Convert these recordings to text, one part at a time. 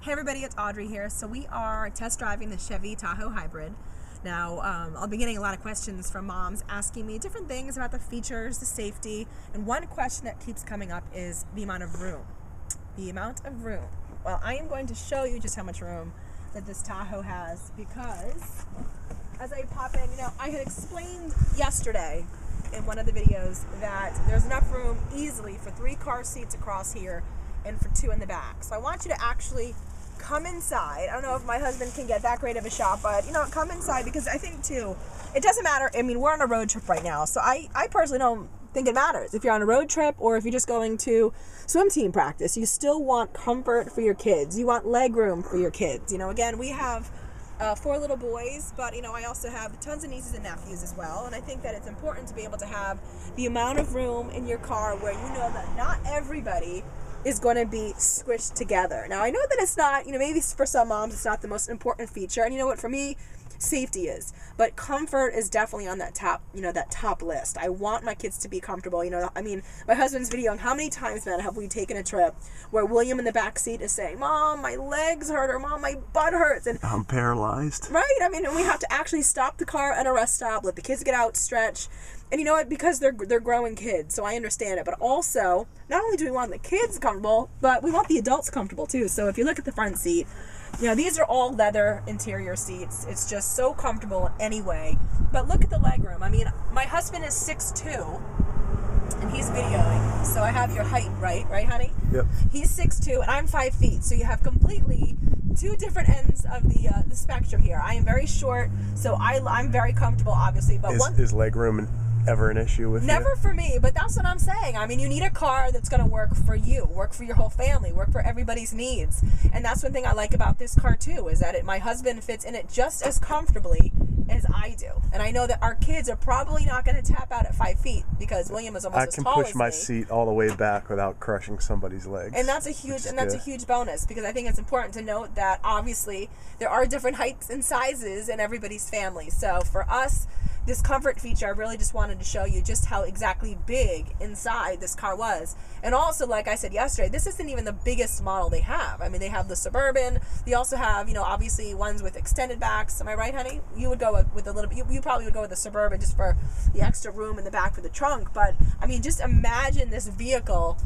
Hey everybody, it's Audrey here. So we are test driving the Chevy Tahoe Hybrid. Now, I'll be getting a lot of questions from moms asking me different things about the features, the safety, and one question that keeps coming up is the amount of room. The amount of room. Well, I am going to show you just how much room that this Tahoe has because as I pop in, I had explained yesterday in one of the videos that there's enough room easily for 3 car seats across here and for 2 in the back. So I want you to actually come inside. I don't know if my husband can get that great of a shot, but come inside because I think too, it doesn't matter. I mean, we're on a road trip right now, so I personally don't think it matters. If you're on a road trip or if you're just going to swim team practice, you still want comfort for your kids. You want leg room for your kids. Again, we have 4 little boys, but I also have tons of nieces and nephews as well, and I think that it's important to be able to have the amount of room in your car where you know that not everybody is going to be squished together. Now, I know that it's not, maybe for some moms it's not the most important feature, and you know what, for me, safety is, but comfort is definitely on that top, that top list. I want my kids to be comfortable. I mean, my husband's videoing how many times, man, have we taken a trip where William in the back seat is saying, "Mom, my legs hurt," or "Mom, my butt hurts," and I'm paralyzed. Right? I mean, and we have to actually stop the car at a rest stop, let the kids get out, stretch. And you know what? Because they're growing kids, so I understand it. But also, not only do we want the kids comfortable, but we want the adults comfortable too. So if you look at the front seat, these are all leather interior seats. It's just so comfortable anyway. But look at the leg room. I mean, my husband is 6'2", and he's videoing. So I have your height right, honey? Yep. He's 6'2", and I'm 5 feet. So you have completely 2 different ends of the spectrum here. I am very short, so I'm very comfortable, obviously. But is leg room ever an issue with you? Never for me, but that's what I'm saying. I mean, you need a car that's going to work for you, work for your whole family, work for everybody's needs. And that's one thing I like about this car too, is that my husband fits in it just as comfortably as I do. And I know that our kids are probably not going to tap out at 5 feet because William is almost as tall as me. I can push my seat all the way back without crushing somebody's legs. And that's a huge bonus, because I think it's important to note that obviously there are different heights and sizes in everybody's family. So for us, this comfort feature, I really just wanted to show you just how exactly big inside this car was. And also, like I said yesterday, this isn't even the biggest model they have. I mean, they have the Suburban. They also have, obviously ones with extended backs. Am I right, honey? You would go with a little bit, you probably would go with the Suburban just for the extra room in the back for the trunk. But, I mean, just imagine this vehicle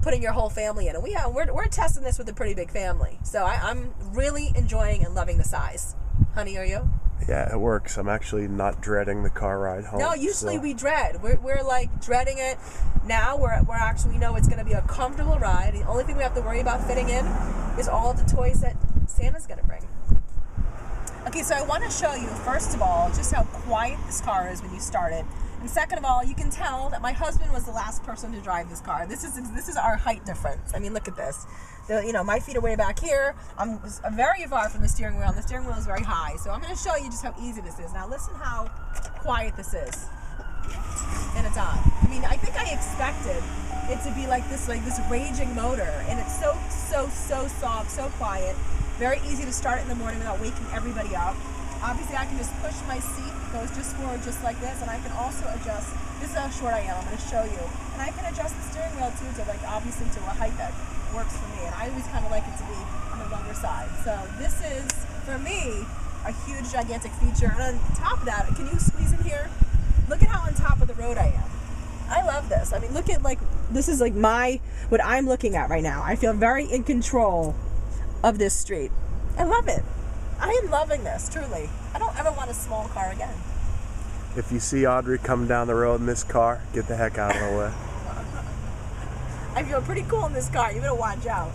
putting your whole family in. And we're testing this with a pretty big family. So I'm really enjoying and loving the size. Honey, are you? Yeah, it works. I'm actually not dreading the car ride home. No, usually we dread. We're like dreading it. Now we're actually, we know it's going to be a comfortable ride. The only thing we have to worry about fitting in is all of the toys that Santa's going to bring. Okay, so I want to show you, first of all, just how quiet this car is when you start it. And second of all, you can tell that my husband was the last person to drive this car. This is our height difference. I mean, look at this. My feet are way back here. I'm very far from the steering wheel, and the steering wheel is very high. So I'm going to show you just how easy this is. Now listen how quiet this is. And it's on. I mean, I think I expected it to be like this raging motor, and it's so soft, so quiet. Very easy to start it in the morning without waking everybody up. Obviously, I can just push my seat. It goes just like this, and I can also adjust. This is how short I am. I'm going to show you. And I can adjust the steering wheel too to obviously to a height that works for me. And I always kind of like it to be on the longer side. So this is, for me, a huge, gigantic feature. And on top of that, can you squeeze in here? Look at how on top of the road I am. I love this. I mean, look at this is what I'm looking at right now. I feel very in control of this street. I love it. I am loving this, truly. I don't ever want a small car again. If you see Audrey coming down the road in this car, get the heck out of the way. I feel pretty cool in this car. You better watch out.